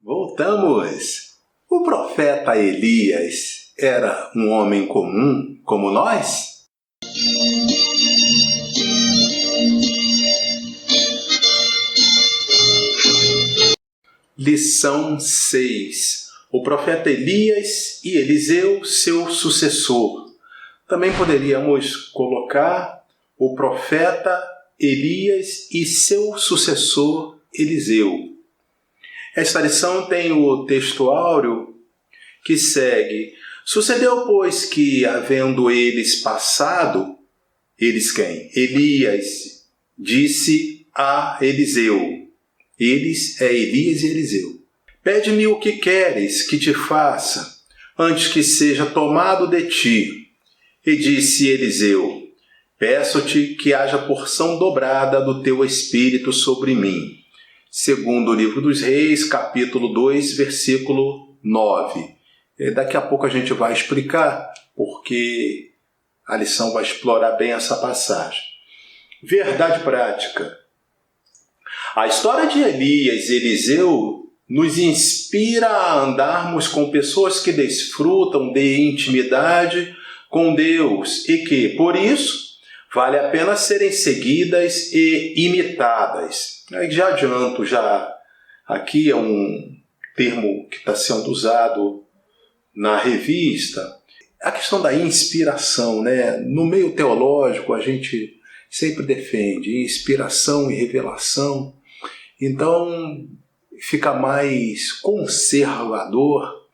Voltamos! O profeta Elias era um homem comum como nós? Lição 6. O profeta Elias e Eliseu, seu sucessor. Também poderíamos colocar o profeta Elias e seu sucessor Eliseu. Esta lição tem o texto áureo que segue. Sucedeu, pois, que, havendo eles passado, eles quem? Elias disse a Eliseu. Eles é Elias e Eliseu. Pede-me o que queres que te faça, antes que seja tomado de ti. E disse Eliseu, peço-te que haja porção dobrada do teu espírito sobre mim. Segundo o livro dos Reis, capítulo 2, versículo 9. Daqui a pouco a gente vai explicar, porque a lição vai explorar bem essa passagem. Verdade prática. A história de Elias e Eliseu nos inspira a andarmos com pessoas que desfrutam de intimidade com Deus e que, por isso, vale a pena serem seguidas e imitadas. Já adianto, aqui é um termo que está sendo usado na revista, a questão da inspiração, né? No meio teológico a gente sempre defende inspiração e revelação, então fica mais conservador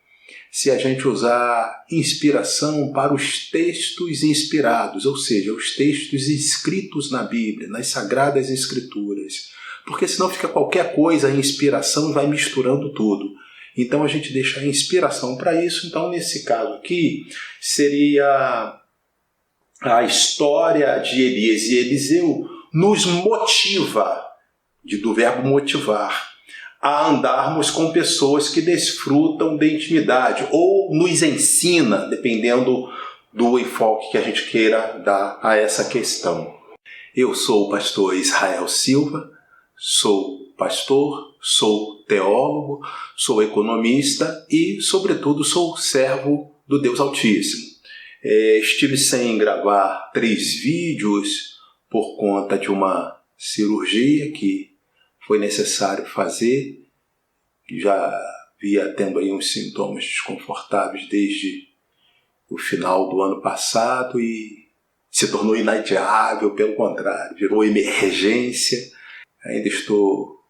se a gente usar inspiração para os textos inspirados, ou seja, os textos escritos na Bíblia, nas Sagradas Escrituras. Porque senão fica qualquer coisa inspiração e vai misturando tudo. Então a gente deixa a inspiração para isso. Então nesse caso aqui seria a história de Elias e Eliseu nos motiva, do verbo motivar, a andarmos com pessoas que desfrutam de intimidade ou nos ensina, dependendo do enfoque que a gente queira dar a essa questão. Eu sou o pastor Israel Silva, sou pastor, sou teólogo, sou economista e, sobretudo, sou servo do Deus Altíssimo. Estive sem gravar 3 vídeos por conta de uma cirurgia que foi necessário fazer. Já via tendo aí uns sintomas desconfortáveis desde o final do ano passado e se tornou inadiável, pelo contrário, virou emergência. Ainda estou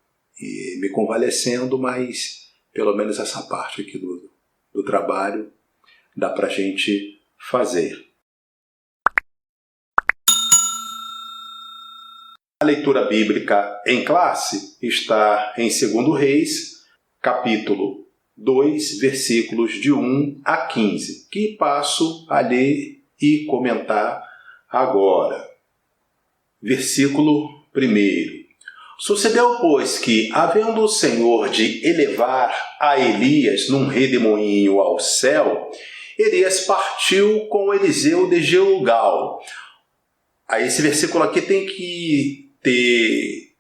me convalescendo, mas pelo menos essa parte aqui do trabalho dá para a gente fazer. A leitura bíblica em classe está em 2 Reis, capítulo 2, versículos de 1 a 15, que passo a ler e comentar agora. Versículo 1. Sucedeu, pois, que, havendo o Senhor de elevar a Elias num redemoinho ao céu, Elias partiu com Eliseu de Gilgal. Aí esse versículo aqui tem que ter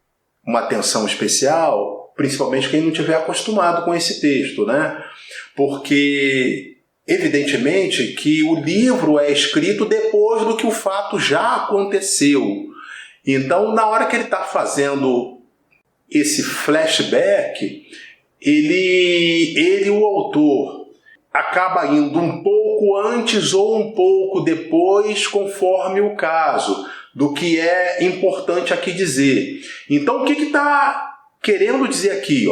uma atenção especial, principalmente quem não estiver acostumado com esse texto, né? Porque, evidentemente, que o livro é escrito depois do que o fato já aconteceu. Então, na hora que ele está fazendo esse flashback, o autor, acaba indo um pouco antes ou um pouco depois, conforme o caso, do que é importante aqui dizer. Então, o que está querendo dizer aqui?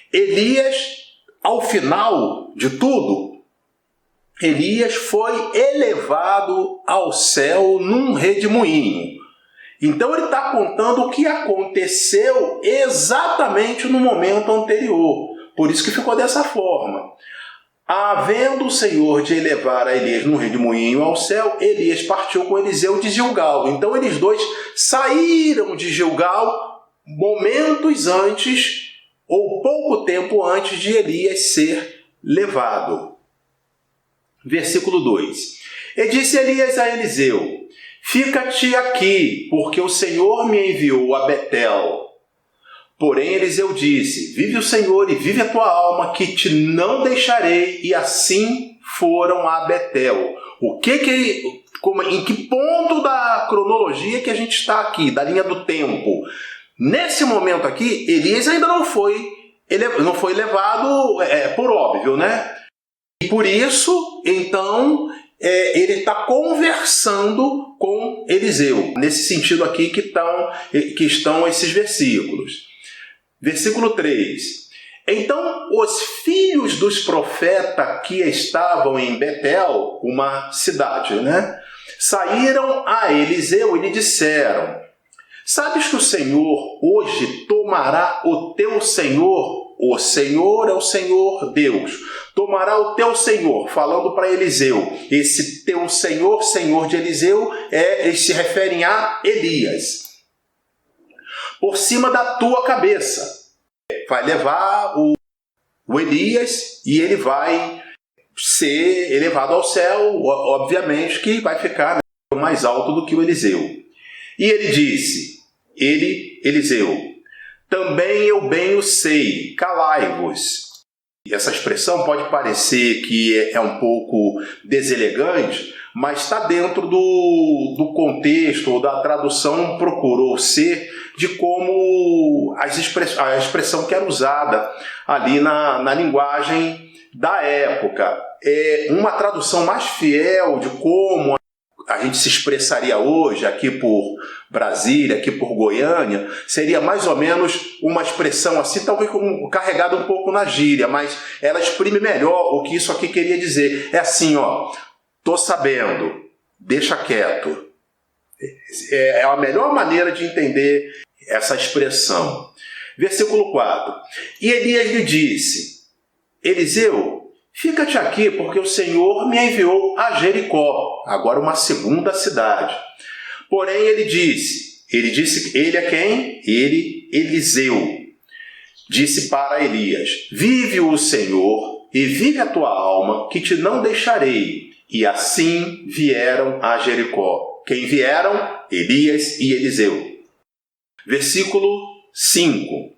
Elias, ao final de tudo, Elias foi elevado ao céu num redemoinho. Então ele está contando o que aconteceu exatamente no momento anterior. Por isso que ficou dessa forma. Havendo o Senhor de elevar a Elias num redemoinho ao céu, Elias partiu com Eliseu de Gilgal. Então eles dois saíram de Gilgal momentos antes, ou pouco tempo antes de Elias ser levado. Versículo 2. E disse Elias a Eliseu, fica-te aqui, porque o Senhor me enviou a Betel. Porém, Eliseu disse: vive o Senhor e vive a tua alma, que te não deixarei. E assim foram a Betel. Em que ponto da cronologia que a gente está aqui, da linha do tempo? Nesse momento aqui, Elias ainda não foi levado, por óbvio, né? E por isso, então, ele está conversando com Eliseu. Nesse sentido aqui que estão esses versículos. Versículo 3. Então os filhos dos profetas que estavam em Betel, uma cidade, né, saíram a Eliseu e lhe disseram: sabes que o Senhor hoje tomará o teu Senhor, o Senhor é o Senhor Deus, tomará o teu Senhor, falando para Eliseu. Esse teu Senhor, Senhor de Eliseu, eles se referem a Elias. Por cima da tua cabeça. Vai levar o Elias e ele vai ser elevado ao céu, obviamente que vai ficar mais alto do que o Eliseu. E ele disse, Eliseu, também eu bem o sei, calai-vos. Essa expressão pode parecer que é um pouco deselegante, mas está dentro do contexto ou da tradução, procurou ser de como a expressão que era usada ali na linguagem da época. Uma tradução mais fiel de como a gente se expressaria hoje, aqui por Brasília, aqui por Goiânia, seria mais ou menos uma expressão assim, talvez carregada um pouco na gíria, mas ela exprime melhor o que isso aqui queria dizer. É assim, tô sabendo, deixa quieto. É a melhor maneira de entender essa expressão. Versículo 4. E Elias lhe disse: Eliseu, fica-te aqui, porque o Senhor me enviou a Jericó, agora uma segunda cidade. Porém ele disse, ele é quem? Eliseu, disse para Elias: vive o Senhor e vive a tua alma, que te não deixarei. E assim vieram a Jericó. Quem vieram? Elias e Eliseu. Versículo 5.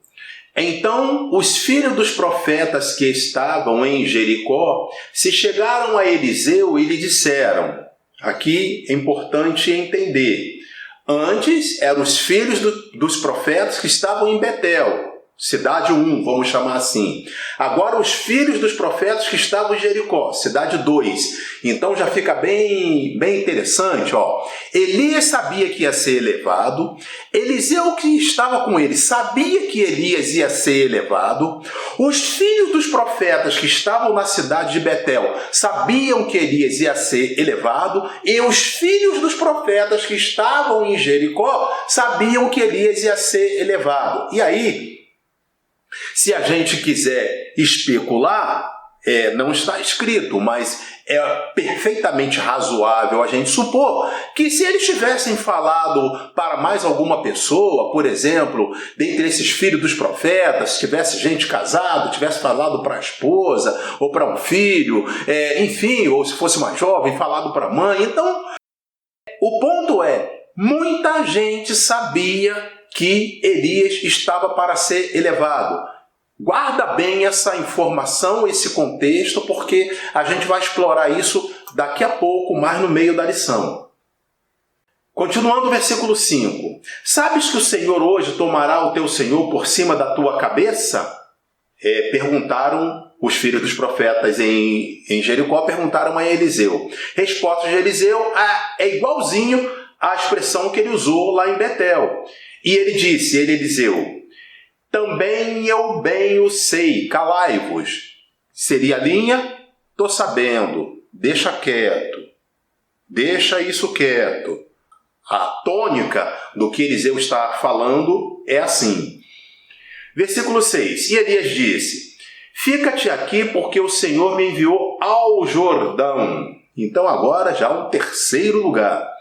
Então os filhos dos profetas que estavam em Jericó se chegaram a Eliseu e lhe disseram, aqui é importante entender, antes eram os filhos dos profetas que estavam em Betel, cidade 1, vamos chamar assim. Agora os filhos dos profetas que estavam em Jericó, cidade 2. Então já fica bem interessante. Elias sabia que ia ser elevado. Eliseu que estava com ele sabia que Elias ia ser elevado. Os filhos dos profetas que estavam na cidade de Betel sabiam que Elias ia ser elevado. E os filhos dos profetas que estavam em Jericó sabiam que Elias ia ser elevado. E aí, se a gente quiser especular, não está escrito, mas é perfeitamente razoável a gente supor que se eles tivessem falado para mais alguma pessoa, por exemplo, dentre esses filhos dos profetas, tivesse gente casada, tivesse falado para a esposa ou para um filho, enfim, ou se fosse mais jovem, falado para a mãe. Então, o ponto muita gente sabia que Elias estava para ser elevado. Guarda bem essa informação, esse contexto, porque a gente vai explorar isso daqui a pouco, mais no meio da lição. Continuando o versículo 5. Sabes que o Senhor hoje tomará o teu Senhor por cima da tua cabeça? Perguntaram os filhos dos profetas em Jericó, perguntaram a Eliseu. Resposta de Eliseu é igualzinho à expressão que ele usou lá em Betel. E ele disse, Eliseu, também eu bem o sei, calai-vos. Seria a linha, tô sabendo, deixa quieto, deixa isso quieto. A tônica do que Eliseu está falando é assim. Versículo 6. E Elias disse, fica-te aqui porque o Senhor me enviou ao Jordão. Então agora já um terceiro lugar.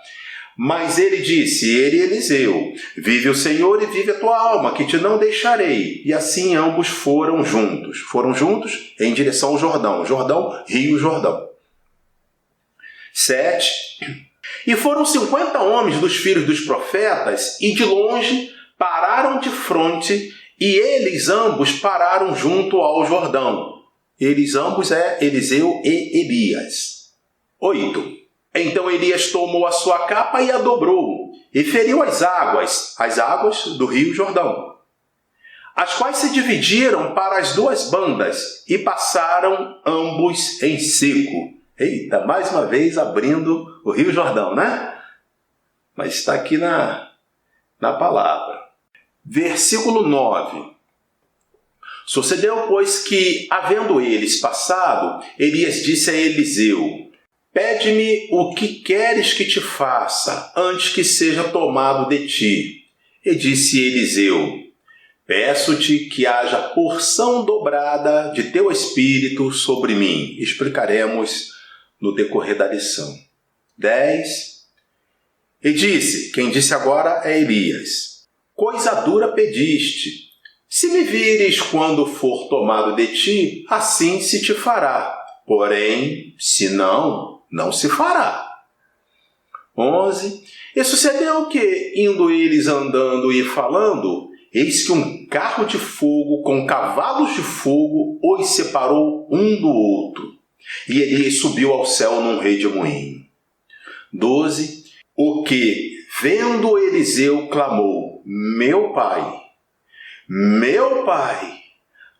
Mas ele disse, Eliseu, vive o Senhor e vive a tua alma, que te não deixarei. E assim ambos foram juntos. Foram juntos em direção ao Jordão. Jordão, Rio Jordão. 7. E foram 50 homens dos filhos dos profetas, e de longe pararam de fronte E eles ambos pararam junto ao Jordão. Eles ambos é Eliseu e Elias. 8. Então Elias tomou a sua capa e a dobrou, e feriu as águas do rio Jordão, as quais se dividiram para as duas bandas, e passaram ambos em seco. Eita, mais uma vez abrindo o rio Jordão, né? Mas está aqui na palavra. Versículo 9. Sucedeu, pois, que, havendo eles passado, Elias disse a Eliseu: pede-me o que queres que te faça, antes que seja tomado de ti. E disse Eliseu: peço-te que haja porção dobrada de teu espírito sobre mim. Explicaremos no decorrer da lição. 10. E disse, quem disse agora é Elias: coisa dura pediste. Se me vires quando for tomado de ti, assim se te fará. Porém, se não, não se fará. 11. E sucedeu que, indo eles andando e falando, eis que um carro de fogo com cavalos de fogo os separou um do outro. E Elias subiu ao céu num redemoinho. 12. O que, vendo Eliseu, clamou: meu pai,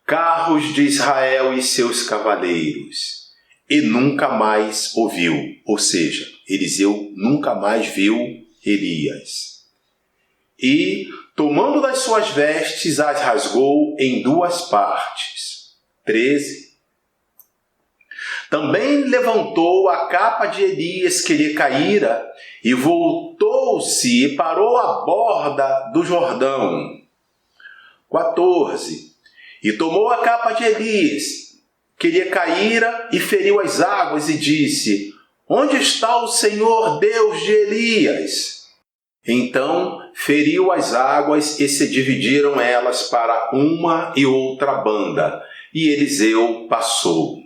carros de Israel e seus cavaleiros. E nunca mais ouviu. Ou seja, Eliseu nunca mais viu Elias. E, tomando das suas vestes, as rasgou em duas partes. 13. Também levantou a capa de Elias que lhe caíra, e voltou-se e parou à borda do Jordão. 14. E tomou a capa de Elias, que lhe caíra, e feriu as águas, e disse: onde está o Senhor Deus de Elias? Então feriu as águas, e se dividiram elas para uma e outra banda, e Eliseu passou.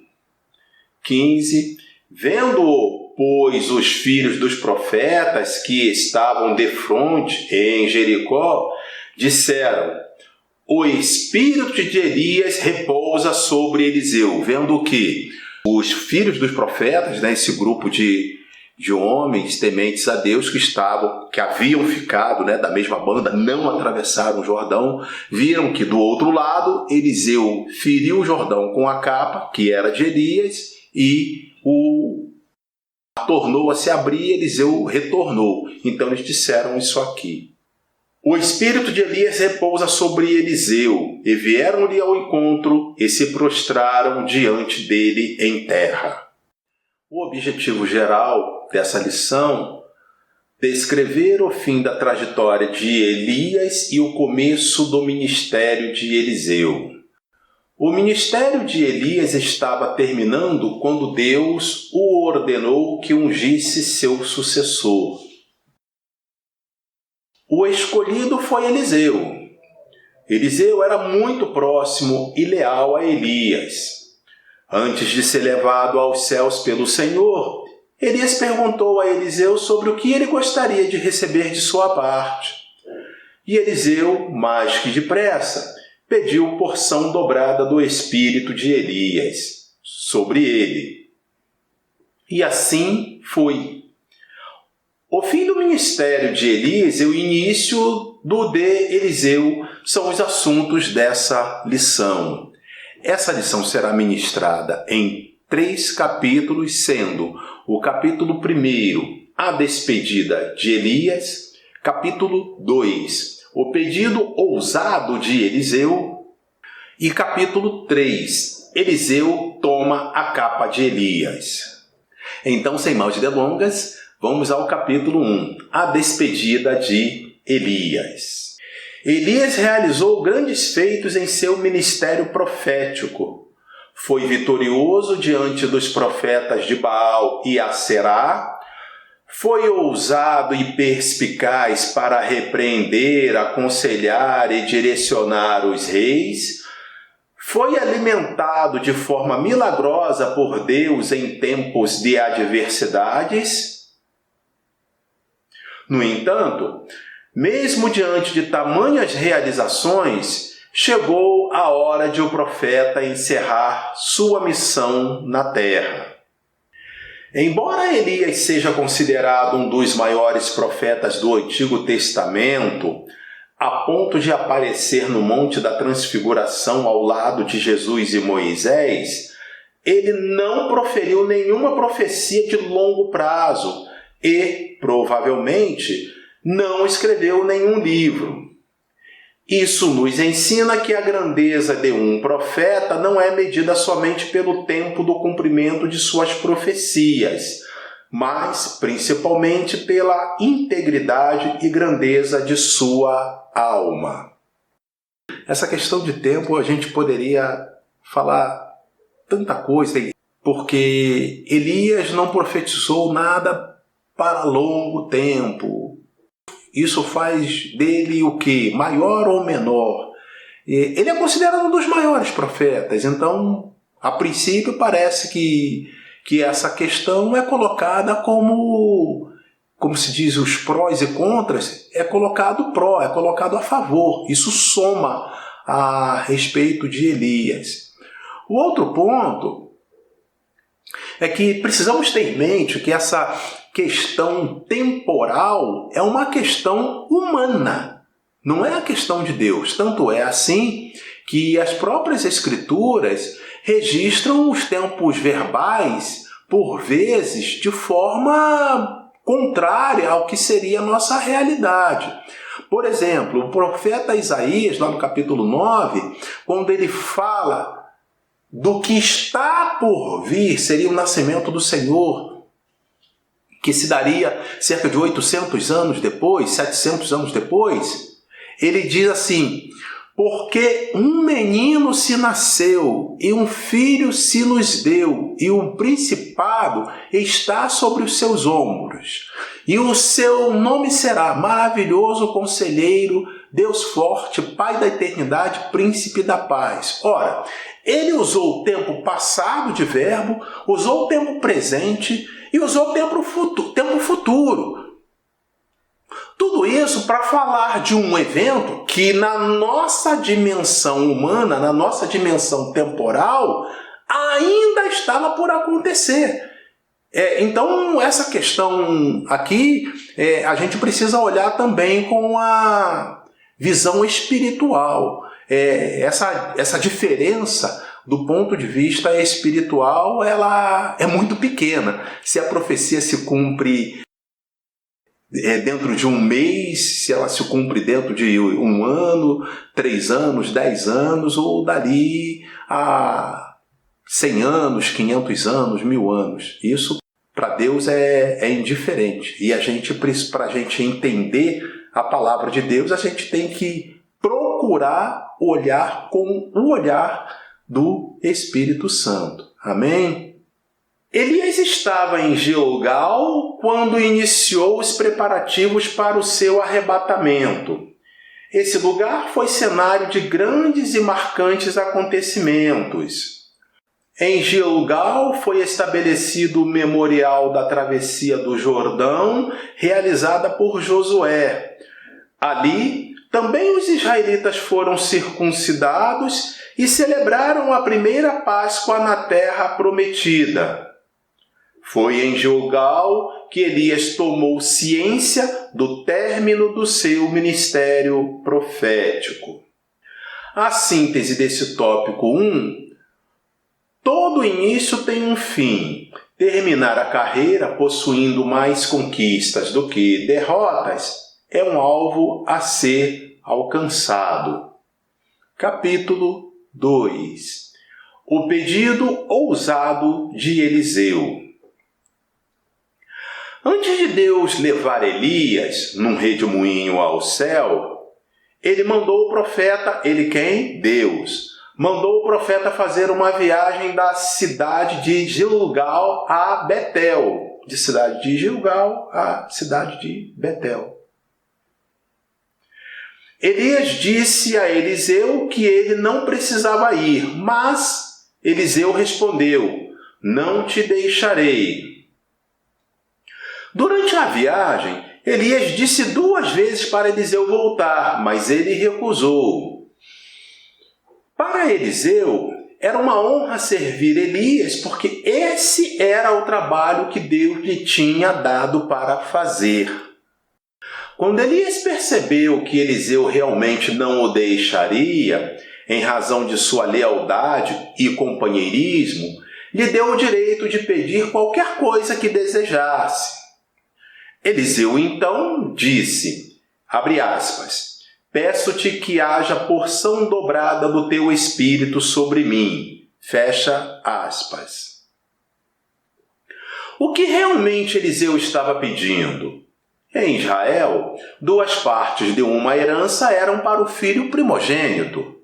15. Vendo-o, pois, os filhos dos profetas que estavam defronte em Jericó, disseram: o espírito de Elias repousa sobre Eliseu. Vendo que os filhos dos profetas, né, esse grupo de homens tementes a Deus que haviam ficado, né, da mesma banda, não atravessaram o Jordão, viram que do outro lado Eliseu feriu o Jordão com a capa, que era de Elias, e o tornou a se abrir, Eliseu retornou. Então eles disseram isso aqui: o espírito de Elias repousa sobre Eliseu. E vieram-lhe ao encontro e se prostraram diante dele em terra. O objetivo geral dessa lição é descrever o fim da trajetória de Elias e o começo do ministério de Eliseu. O ministério de Elias estava terminando quando Deus o ordenou que ungisse seu sucessor. O escolhido foi Eliseu. Eliseu era muito próximo e leal a Elias. Antes de ser levado aos céus pelo Senhor, Elias perguntou a Eliseu sobre o que ele gostaria de receber de sua parte. E Eliseu, mais que depressa, pediu porção dobrada do espírito de Elias sobre ele. E assim foi. O fim do ministério de Elias e o início do de Eliseu são os assuntos dessa lição. Essa lição será ministrada em 3 capítulos, sendo o capítulo 1, a despedida de Elias, capítulo 2, o pedido ousado de Eliseu, e capítulo 3, Eliseu toma a capa de Elias. Então, sem mais delongas, vamos ao capítulo 1, a despedida de Elias. Elias realizou grandes feitos em seu ministério profético. Foi vitorioso diante dos profetas de Baal e Aserá. Foi ousado e perspicaz para repreender, aconselhar e direcionar os reis. Foi alimentado de forma milagrosa por Deus em tempos de adversidades. No entanto, mesmo diante de tamanhas realizações, chegou a hora de o profeta encerrar sua missão na terra. Embora Elias seja considerado um dos maiores profetas do Antigo Testamento, a ponto de aparecer no Monte da Transfiguração ao lado de Jesus e Moisés, ele não proferiu nenhuma profecia de longo prazo e, provavelmente, não escreveu nenhum livro. Isso nos ensina que a grandeza de um profeta não é medida somente pelo tempo do cumprimento de suas profecias, mas principalmente pela integridade e grandeza de sua alma. Essa questão de tempo a gente poderia falar tanta coisa, porque Elias não profetizou nada para longo tempo. Isso faz dele o quê? Maior ou menor? Ele é considerado um dos maiores profetas, então, a princípio, parece que essa questão é colocada como se diz, os prós e contras, é colocado pró, é colocado a favor. Isso soma a respeito de Elias. O outro ponto é que precisamos ter em mente que essa questão temporal é uma questão humana, não é a questão de Deus. Tanto é assim que as próprias Escrituras registram os tempos verbais, por vezes, de forma contrária ao que seria a nossa realidade. Por exemplo, o profeta Isaías, lá no capítulo 9, quando ele fala do que está por vir, seria o nascimento do Senhor, que se daria cerca de 800 anos depois, 700 anos depois, ele diz assim: porque um menino se nasceu, e um filho se nos deu, e o principado está sobre os seus ombros. E o seu nome será Maravilhoso Conselheiro, Deus Forte, Pai da Eternidade, Príncipe da Paz. Ora, ele usou o tempo passado de verbo, usou o tempo presente e usou o tempo futuro. Tudo isso para falar de um evento que na nossa dimensão humana, na nossa dimensão temporal, ainda estava por acontecer. Então, essa questão aqui, a gente precisa olhar também com a visão espiritual. Essa diferença do ponto de vista espiritual, ela é muito pequena. Se a profecia se cumpre dentro de um mês, se ela se cumpre dentro de 1 ano, 3 anos, 10 anos, ou dali a 100 anos, 500 anos, 1000 anos. Isso, para Deus, é indiferente. E para a gente entender a palavra de Deus, a gente tem que procurar olhar com o olhar do Espírito Santo. Amém? Elias estava em Gilgal quando iniciou os preparativos para o seu arrebatamento. Esse lugar foi cenário de grandes e marcantes acontecimentos. Em Gilgal foi estabelecido o memorial da travessia do Jordão, realizada por Josué. Ali, também os israelitas foram circuncidados e celebraram a primeira Páscoa na terra prometida. Foi em Gilgal que Elias tomou ciência do término do seu ministério profético. A síntese desse tópico 1: todo início tem um fim. Terminar a carreira possuindo mais conquistas do que derrotas é um alvo a ser alcançado. Capítulo 2: o pedido ousado de Eliseu. Antes de Deus levar Elias num redemoinho ao céu, ele mandou o profeta, ele quem? Deus. Mandou o profeta fazer uma viagem da cidade de Gilgal a Betel. De cidade de Gilgal à cidade de Betel. Elias disse a Eliseu que ele não precisava ir, mas Eliseu respondeu: não te deixarei. Durante a viagem, Elias disse 2 vezes para Eliseu voltar, mas ele recusou. Para Eliseu, era uma honra servir Elias, porque esse era o trabalho que Deus lhe tinha dado para fazer. Quando Elias percebeu que Eliseu realmente não o deixaria, em razão de sua lealdade e companheirismo, lhe deu o direito de pedir qualquer coisa que desejasse. Eliseu então disse, abre aspas, peço-te que haja porção dobrada do teu espírito sobre mim. Fecha aspas. O que realmente Eliseu estava pedindo? Em Israel, 2 partes de uma herança eram para o filho primogênito.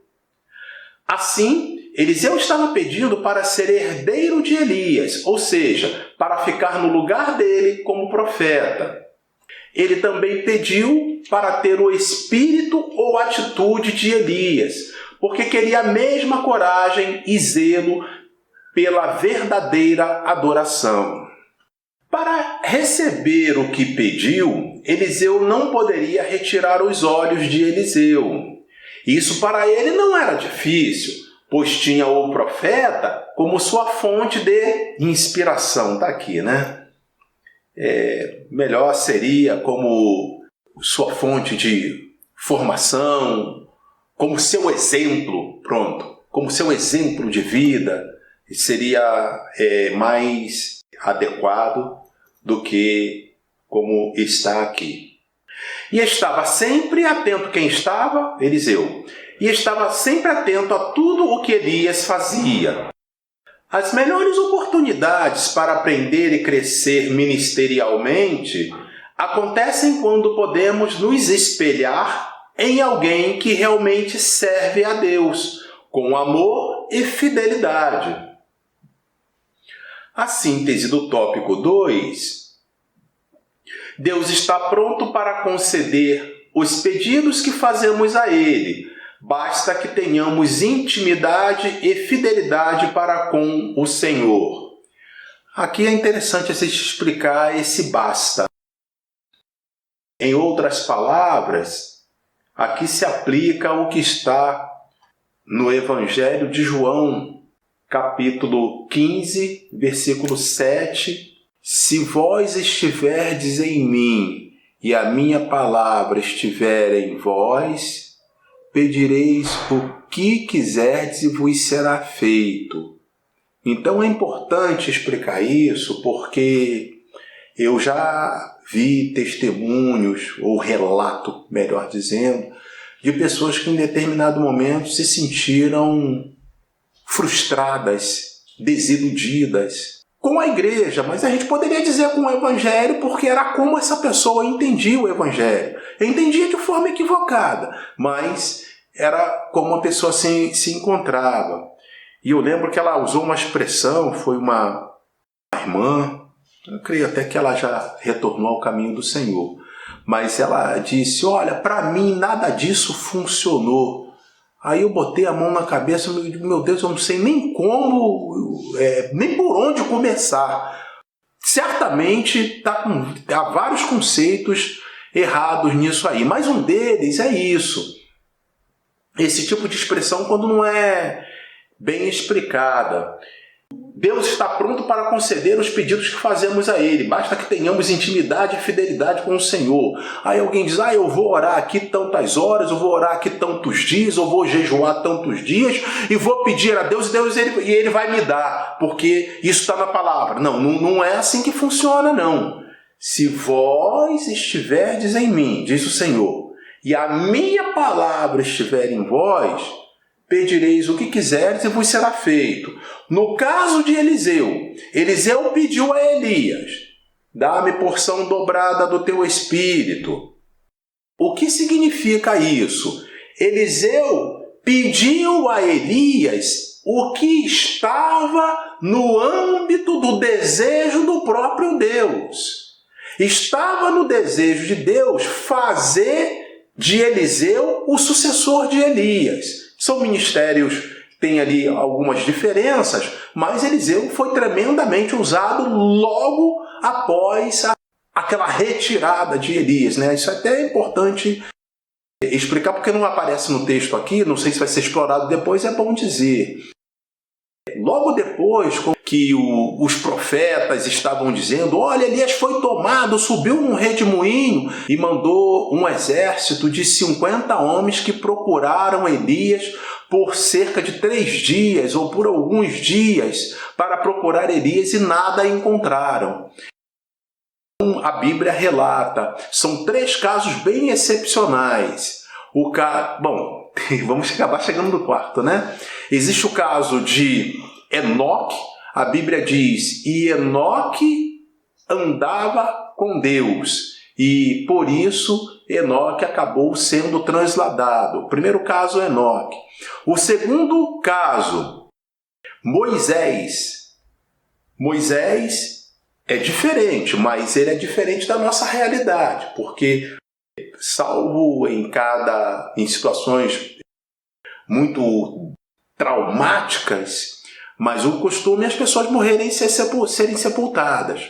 Assim, Eliseu estava pedindo para ser herdeiro de Elias, ou seja, para ficar no lugar dele como profeta. Ele também pediu para ter o espírito ou atitude de Elias, porque queria a mesma coragem e zelo pela verdadeira adoração. Para receber o que pediu, Eliseu não poderia retirar os olhos de Eliseu. Isso para ele não era difícil, pois tinha o profeta como sua fonte de inspiração. Está aqui, né? Melhor seria como sua fonte de formação, como seu exemplo, pronto, como seu exemplo de vida, seria mais adequado do que como está aqui. E estava sempre atento, quem estava? Eliseu. E estava sempre atento a tudo o que Elias fazia. As melhores oportunidades para aprender e crescer ministerialmente acontecem quando podemos nos espelhar em alguém que realmente serve a Deus, com amor e fidelidade. A síntese do tópico 2. Deus está pronto para conceder os pedidos que fazemos a Ele. Basta que tenhamos intimidade e fidelidade para com o Senhor. Aqui é interessante a gente explicar esse basta. Em outras palavras, aqui se aplica o que está no Evangelho de João, capítulo 15, versículo 7. Se vós estiverdes em mim e a minha palavra estiver em vós, pedireis o que quiserdes e vos será feito. Então é importante explicar isso porque eu já vi testemunhos, ou relato, melhor dizendo, de pessoas que em determinado momento se sentiram frustradas, desiludidas com a igreja, mas a gente poderia dizer com o Evangelho porque era como essa pessoa entendia o Evangelho. Entendia de forma equivocada, mas era como a pessoa se encontrava. E eu lembro que ela usou uma expressão, foi uma irmã, eu creio até que ela já retornou ao caminho do Senhor, mas ela disse, olha, para mim nada disso funcionou. Aí eu botei a mão na cabeça e digo, meu Deus, eu não sei nem como, nem por onde começar. Certamente há vários conceitos errados nisso aí, mas um deles é isso. Esse tipo de expressão quando não é bem explicada. Deus está pronto para conceder os pedidos que fazemos a Ele. Basta que tenhamos intimidade e fidelidade com o Senhor. Aí alguém diz, eu vou orar aqui tantas horas, eu vou orar aqui tantos dias, eu vou jejuar tantos dias e vou pedir a Deus e Ele vai me dar, porque isso está na palavra. Não é assim que funciona, não. Se vós estiverdes em mim, diz o Senhor, e a minha palavra estiver em vós, pedireis o que quiseres e vos será feito. No caso de Eliseu pediu a Elias, dá-me porção dobrada do teu espírito. O que significa isso? Eliseu pediu a Elias o que estava no âmbito do desejo do próprio Deus. Estava no desejo de Deus fazer de Eliseu o sucessor de Elias. São ministérios que têm ali algumas diferenças, mas Eliseu foi tremendamente usado logo após aquela retirada de Elias, né? Isso é até importante explicar porque não aparece no texto aqui, não sei se vai ser explorado depois, é bom dizer. Logo depois que os profetas estavam dizendo, olha, Elias foi tomado, subiu num redemoinho e mandou um exército de 50 homens que procuraram Elias por cerca de 3 dias ou por alguns dias para procurar Elias e nada encontraram. A Bíblia relata, são 3 casos bem excepcionais. Bom, vamos acabar chegando no quarto, né? Existe o caso de Enoque, a Bíblia diz, e Enoque andava com Deus, e por isso Enoque acabou sendo transladado. O primeiro caso é Enoque. O segundo caso, Moisés. Moisés é diferente, mas ele é diferente da nossa realidade, porque salvo em situações muito traumáticas, mas o costume é as pessoas morrerem e serem sepultadas,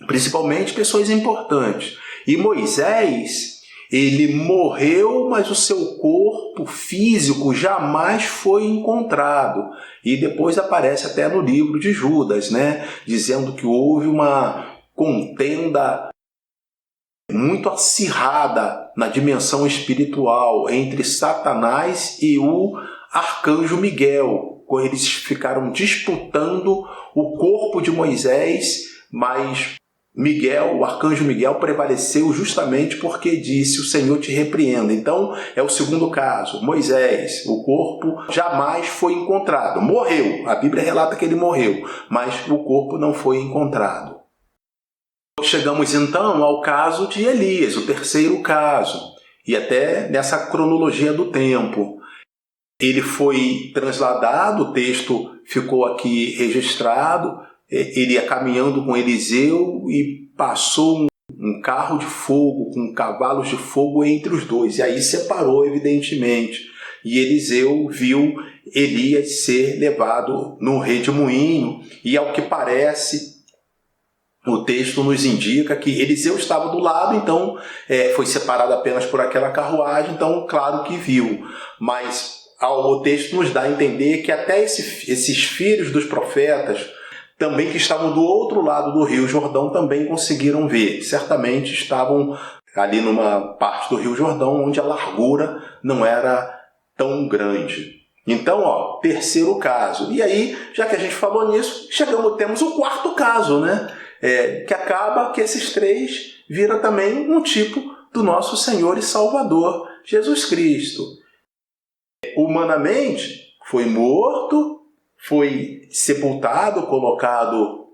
principalmente pessoas importantes. E Moisés, ele morreu, mas o seu corpo físico jamais foi encontrado. E depois aparece até no livro de Judas, né, dizendo que houve uma contenda muito acirrada na dimensão espiritual entre Satanás e o arcanjo Miguel. Eles ficaram disputando o corpo de Moisés, mas o arcanjo Miguel, prevaleceu justamente porque disse, o Senhor te repreenda. Então, é o segundo caso. Moisés, o corpo jamais foi encontrado. Morreu. A Bíblia relata que ele morreu, mas o corpo não foi encontrado. Chegamos então ao caso de Elias, o terceiro caso, e até nessa cronologia do tempo. Ele foi transladado, o texto ficou aqui registrado, ele ia caminhando com Eliseu e passou um carro de fogo com cavalos de fogo entre os dois, e aí separou evidentemente. E Eliseu viu Elias ser levado no redemoinho, e ao que parece, o texto nos indica que Eliseu estava do lado, então foi separado apenas por aquela carruagem, então claro que viu. Mas o texto nos dá a entender que até esses filhos dos profetas, também que estavam do outro lado do Rio Jordão, também conseguiram ver. Certamente estavam ali numa parte do Rio Jordão onde a largura não era tão grande. Então, terceiro caso. E aí, já que a gente falou nisso, temos o quarto caso, né? Que acaba que esses 3 viram também um tipo do nosso Senhor e Salvador, Jesus Cristo. Humanamente, foi morto, foi sepultado, colocado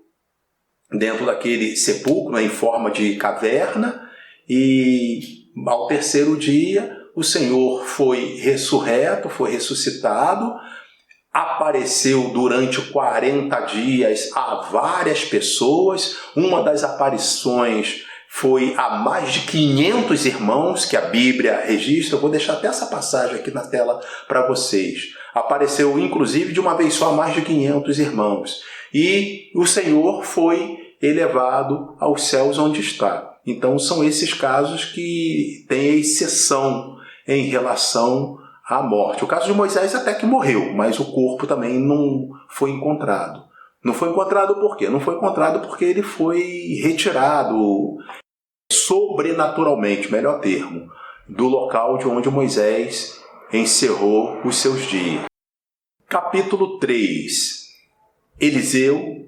dentro daquele sepulcro, em forma de caverna, e ao terceiro dia o Senhor foi ressurreto, foi ressuscitado, apareceu durante 40 dias a várias pessoas. Uma das aparições foi a mais de 500 irmãos que a Bíblia registra. Eu vou deixar até essa passagem aqui na tela para vocês. Apareceu, inclusive, de uma vez só a mais de 500 irmãos. E o Senhor foi elevado aos céus onde está. Então, são esses casos que têm a exceção em relação à morte. O caso de Moisés até que morreu, mas o corpo também não foi encontrado. Não foi encontrado por quê? Não foi encontrado porque ele foi retirado sobrenaturalmente, melhor termo, do local de onde Moisés encerrou os seus dias. Capítulo 3. Eliseu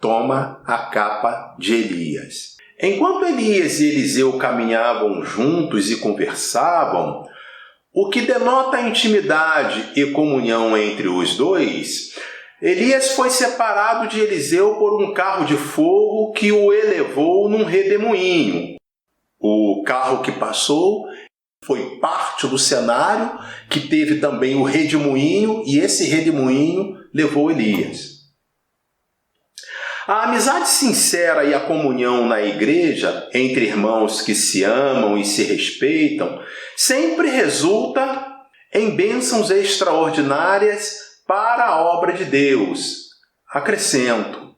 toma a capa de Elias. Enquanto Elias e Eliseu caminhavam juntos e conversavam, o que denota a intimidade e comunhão entre os dois, Elias foi separado de Eliseu por um carro de fogo que o elevou num redemoinho. O carro que passou foi parte do cenário, que teve também o redemoinho, e esse redemoinho levou Elias. A amizade sincera e a comunhão na igreja, entre irmãos que se amam e se respeitam, sempre resulta em bênçãos extraordinárias para a obra de Deus. Acrescento,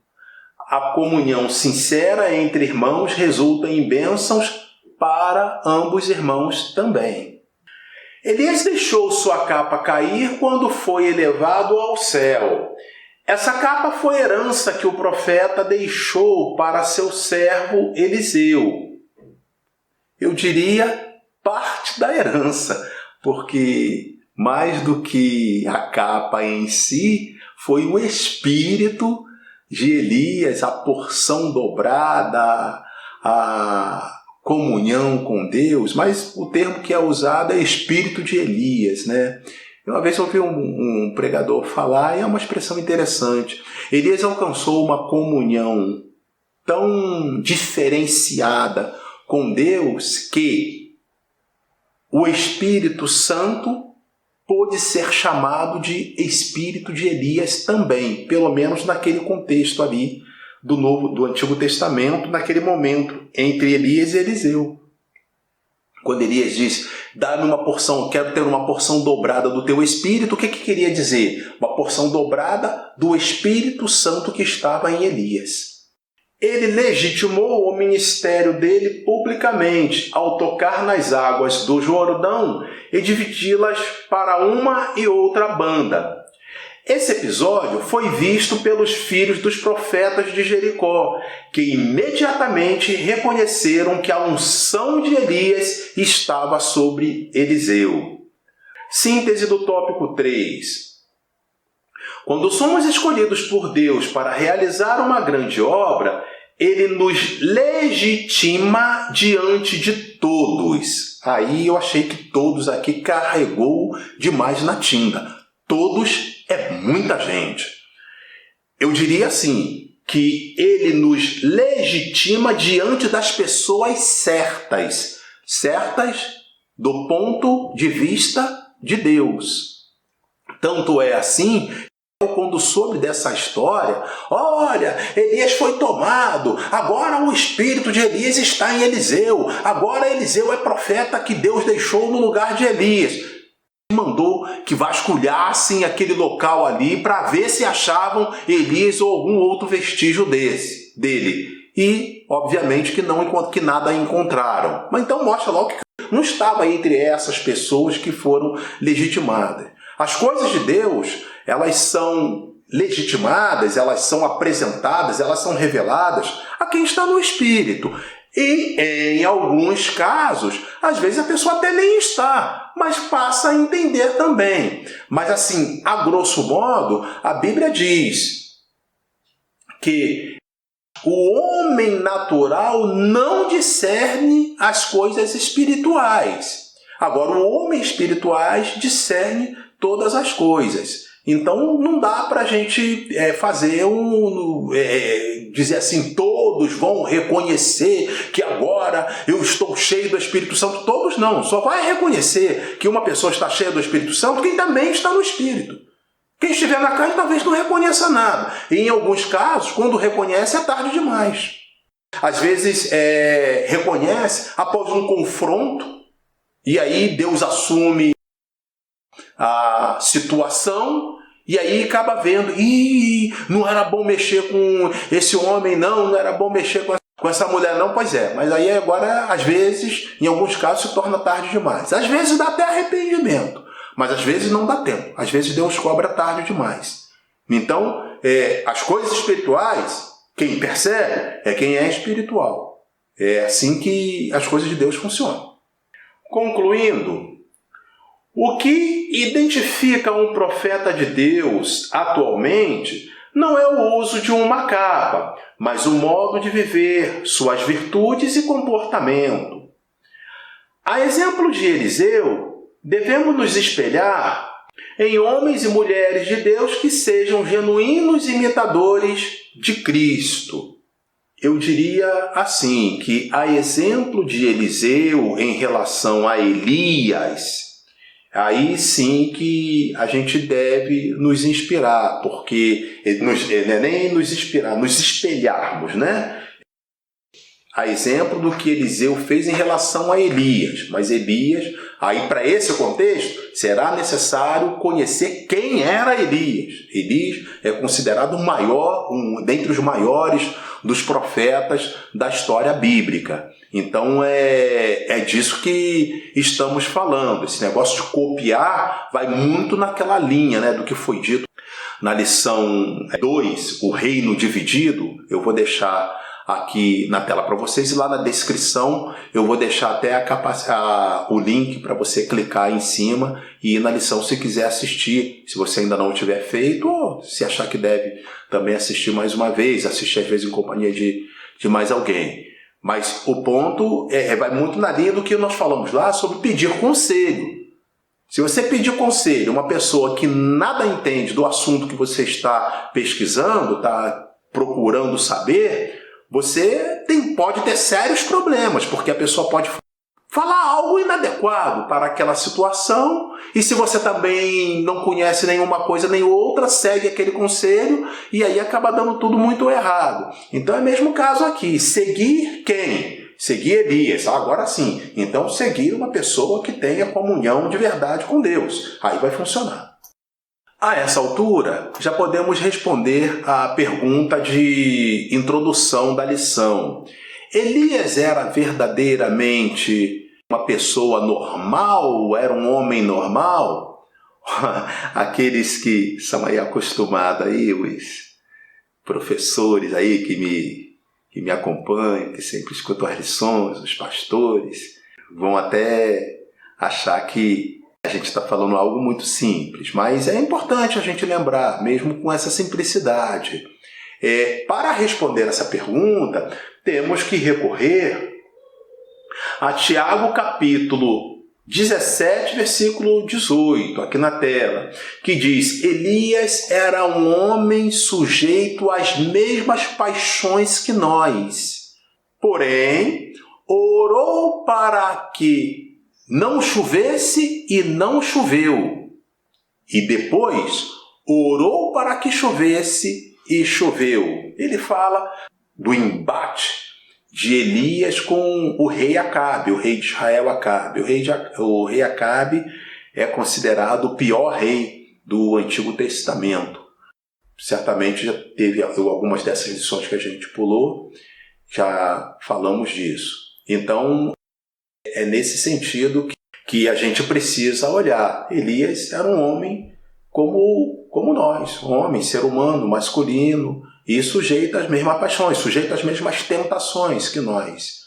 a comunhão sincera entre irmãos resulta em bênçãos para ambos irmãos também. Elias deixou sua capa cair quando foi elevado ao céu. Essa capa foi herança que o profeta deixou para seu servo Eliseu. Eu diria parte da herança, porque mais do que a capa em si, foi o espírito de Elias, a porção dobrada, a comunhão com Deus, mas o termo que é usado é espírito de Elias, né? Uma vez eu ouvi um pregador falar, e é uma expressão interessante. Elias alcançou uma comunhão tão diferenciada com Deus que o Espírito Santo pôde ser chamado de Espírito de Elias também, pelo menos naquele contexto ali do Antigo Testamento, naquele momento entre Elias e Eliseu. Quando Elias diz, dá-me uma porção, quero ter uma porção dobrada do teu Espírito, o que queria dizer? Uma porção dobrada do Espírito Santo que estava em Elias. Ele legitimou o ministério dele publicamente, ao tocar nas águas do Jordão e dividi-las para uma e outra banda. Esse episódio foi visto pelos filhos dos profetas de Jericó, que imediatamente reconheceram que a unção de Elias estava sobre Eliseu. Síntese do tópico 3. Quando somos escolhidos por Deus para realizar uma grande obra, Ele nos legitima diante de todos. Aí eu achei que todos aqui carregou demais na tinta. Todos é muita gente. Eu diria assim, que Ele nos legitima diante das pessoas certas. Certas do ponto de vista de Deus. Tanto é assim, quando soube dessa história, olha, Elias foi tomado, agora o espírito de Elias está em Eliseu, agora Eliseu é profeta que Deus deixou no lugar de Elias. Mandou que vasculhassem aquele local ali para ver se achavam Elias ou algum outro vestígio dele. E, obviamente, que nada encontraram. Mas então mostra logo que não estava entre essas pessoas que foram legitimadas. As coisas de Deus, elas são legitimadas, elas são apresentadas, elas são reveladas a quem está no Espírito. E, em alguns casos, às vezes a pessoa até nem está, mas passa a entender também. Mas assim, a grosso modo, a Bíblia diz que o homem natural não discerne as coisas espirituais. Agora, o homem espiritual discerne todas as coisas. Então, não dá para a gente fazer dizer assim, todos vão reconhecer que agora eu estou cheio do Espírito Santo. Todos não, só vai reconhecer que uma pessoa está cheia do Espírito Santo quem também está no Espírito. Quem estiver na carne talvez não reconheça nada. E em alguns casos, quando reconhece, é tarde demais. Às vezes, reconhece após um confronto, e aí Deus assume a situação, e aí acaba vendo, não era bom mexer com esse homem, não era bom mexer com essa mulher, não. Pois é, mas aí agora, às vezes, em alguns casos, se torna tarde demais. Às vezes dá até arrependimento, mas às vezes não dá tempo. Às vezes Deus cobra tarde demais. Então, as coisas espirituais, quem percebe é quem é espiritual. É assim que as coisas de Deus funcionam. Concluindo, o que identifica um profeta de Deus atualmente não é o uso de uma capa, mas o modo de viver, suas virtudes e comportamento. A exemplo de Eliseu, devemos nos espelhar em homens e mulheres de Deus que sejam genuínos imitadores de Cristo. Eu diria assim, que a exemplo de Eliseu em relação a Elias, aí sim que a gente deve nos inspirar, porque não é nem nos inspirar, nos espelharmos, né? a exemplo do que Eliseu fez em relação a Elias. Mas Elias, aí para esse contexto, será necessário conhecer quem era Elias. Elias é considerado o maior, dentre os maiores dos profetas da história bíblica. Então é disso que estamos falando. Esse negócio de copiar vai muito naquela linha, né, do que foi dito na lição 2, o reino dividido. Eu vou deixar aqui na tela para vocês e lá na descrição eu vou deixar até o link para você clicar em cima e ir na lição se quiser assistir, se você ainda não tiver feito, ou se achar que deve também assistir mais uma vez, assistir às vezes em companhia de mais alguém. Mas o ponto vai muito na linha do que nós falamos lá sobre pedir conselho. Se você pedir conselho a uma pessoa que nada entende do assunto que você está pesquisando, está procurando saber, você pode ter sérios problemas, porque a pessoa pode falar algo inadequado para aquela situação, e se você também não conhece nenhuma coisa nem outra, segue aquele conselho, e aí acaba dando tudo muito errado. Então é o mesmo caso aqui. Seguir quem? Seguir Elias, agora sim. Então seguir uma pessoa que tenha comunhão de verdade com Deus. Aí vai funcionar. A essa altura, já podemos responder à pergunta de introdução da lição. Elias era verdadeiramente uma pessoa normal? Era um homem normal? Aqueles que são aí acostumados, aí, os professores aí que me acompanham, que sempre escutam as lições, os pastores, vão até achar que a gente está falando algo muito simples, mas é importante a gente lembrar, mesmo com essa simplicidade. Para responder essa pergunta, temos que recorrer a Tiago capítulo 17, versículo 18, aqui na tela, que diz: Elias era um homem sujeito às mesmas paixões que nós, porém, orou para que não chovesse e não choveu. E depois orou para que chovesse e choveu. Ele fala do embate de Elias com o rei Acabe, o rei de Israel Acabe. O rei Acabe é considerado o pior rei do Antigo Testamento. Certamente já teve algumas dessas lições que a gente pulou, já falamos disso. Então, é nesse sentido que a gente precisa olhar. Elias era um homem como nós, um homem, ser humano, masculino, e sujeito às mesmas paixões, sujeito às mesmas tentações que nós.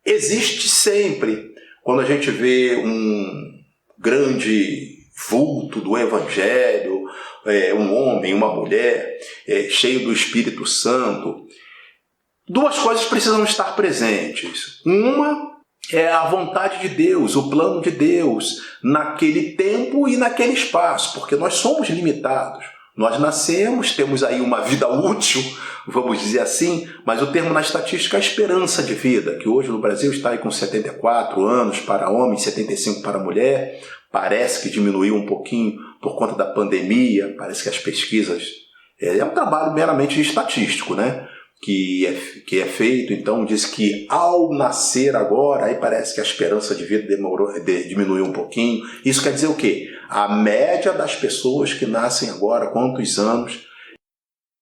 Existe sempre, quando a gente vê um grande vulto do Evangelho, um homem, uma mulher, cheio do Espírito Santo, duas coisas precisam estar presentes. Uma é a vontade de Deus, o plano de Deus, naquele tempo e naquele espaço, porque nós somos limitados. Nós nascemos, temos aí uma vida útil, vamos dizer assim, mas o termo na estatística é a esperança de vida, que hoje no Brasil está aí com 74 anos para homem, 75 para mulher. Parece que diminuiu um pouquinho por conta da pandemia, parece que as pesquisas... É um trabalho meramente estatístico, né? Que é feito, então diz que ao nascer agora, aí parece que a esperança de vida diminuiu um pouquinho. Isso quer dizer o quê? A média das pessoas que nascem agora, quantos anos,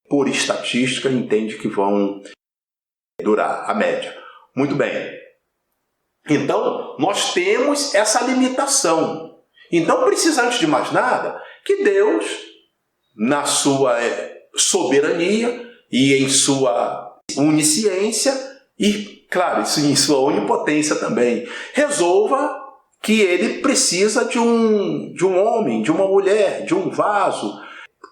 por estatística, entende que vão durar, a média. Muito bem. Então, nós temos essa limitação. Então, precisa, antes de mais nada, que Deus, na sua soberania, e em sua onisciência, e, claro, isso em sua onipotência também, resolva que ele precisa de um homem, de uma mulher, de um vaso,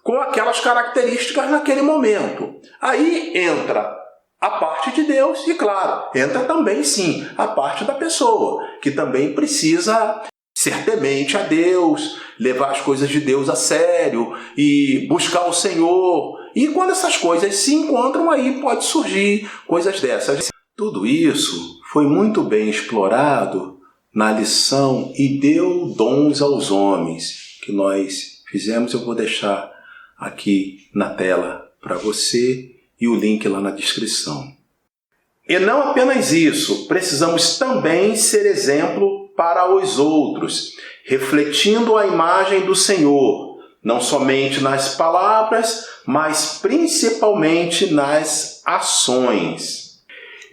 com aquelas características naquele momento. Aí entra a parte de Deus e, claro, entra também, sim, a parte da pessoa, que também precisa ser temente a Deus, levar as coisas de Deus a sério e buscar o Senhor. E quando essas coisas se encontram, aí pode surgir coisas dessas. Tudo isso foi muito bem explorado na lição E Deu Dons aos Homens, que nós fizemos. Eu vou deixar aqui na tela para você e o link lá na descrição. E não apenas isso, precisamos também ser exemplo para os outros, refletindo a imagem do Senhor, não somente nas palavras, mas principalmente nas ações.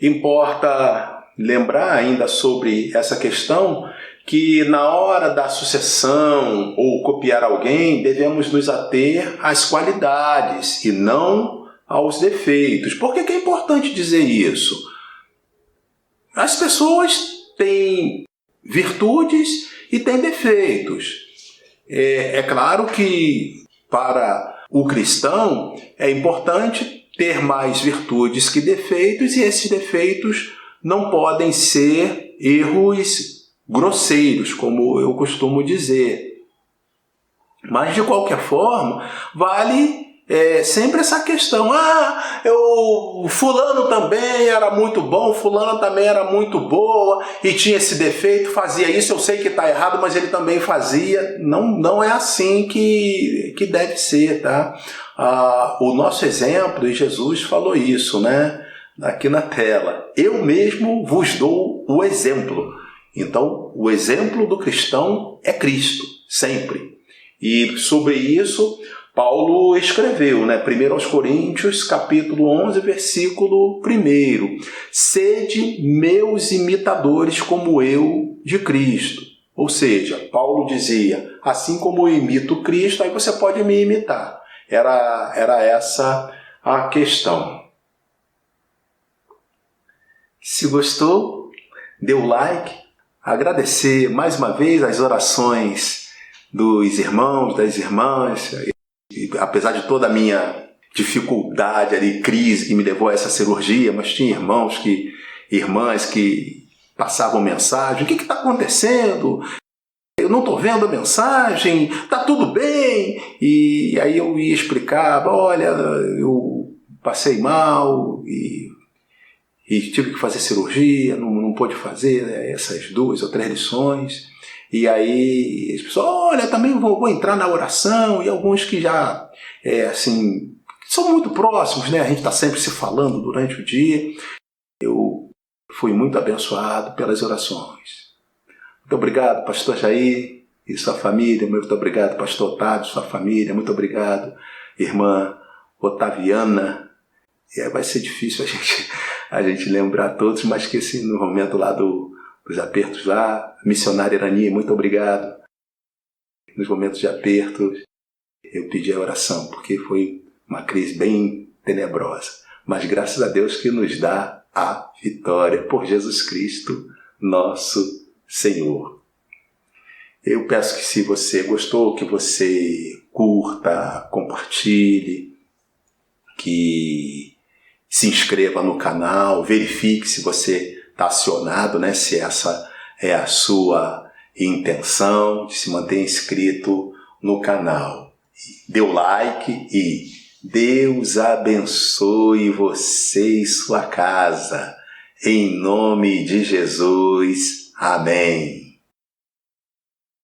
Importa lembrar ainda sobre essa questão que na hora da sucessão ou copiar alguém, devemos nos ater às qualidades e não aos defeitos. Por que é importante dizer isso? As pessoas têm virtudes e têm defeitos. É claro que para o cristão é importante ter mais virtudes que defeitos, e esses defeitos não podem ser erros grosseiros, como eu costumo dizer. Mas, de qualquer forma, vale sempre essa questão. Fulano também era muito bom, fulano também era muito boa, e tinha esse defeito, fazia isso, eu sei que está errado, mas ele também fazia. Não é assim que deve ser, tá? O nosso exemplo, e Jesus falou isso, né? Aqui na tela. Eu mesmo vos dou o exemplo. Então, o exemplo do cristão é Cristo, sempre. E sobre isso, Paulo escreveu, né? 1 aos Coríntios, capítulo 11, versículo 1. Sede meus imitadores como eu de Cristo. Ou seja, Paulo dizia, assim como eu imito Cristo, aí você pode me imitar. Era essa a questão. Se gostou, dê o like. Agradecer mais uma vez as orações dos irmãos, das irmãs. Apesar de toda a minha dificuldade ali, crise que me levou a essa cirurgia, mas tinha irmãs que passavam mensagem: o que está acontecendo? Eu não estou vendo a mensagem, está tudo bem? E aí eu ia explicar: olha, eu passei mal e tive que fazer cirurgia, não pude fazer essas 2 ou 3 lições. E aí as pessoas: olha, também vou entrar na oração. E alguns que já são muito próximos, né? A gente está sempre se falando durante o dia. Eu fui muito abençoado pelas orações. Muito obrigado, pastor Jair e sua família. Muito obrigado, pastor Otávio e sua família. Muito obrigado, irmã Otaviana. Vai ser difícil a gente lembrar todos, mas que no momento lá dos apertos lá, missionária Irani, muito obrigado. Nos momentos de aperto, eu pedi a oração, porque foi uma crise bem tenebrosa. Mas graças a Deus que nos dá a vitória por Jesus Cristo, nosso Senhor. Eu peço que, se você gostou, que você curta, compartilhe, que se inscreva no canal, verifique se você está acionado, né? Se essa é a sua intenção, de se manter inscrito no canal. Dê o like e Deus abençoe você e sua casa. Em nome de Jesus. Amém.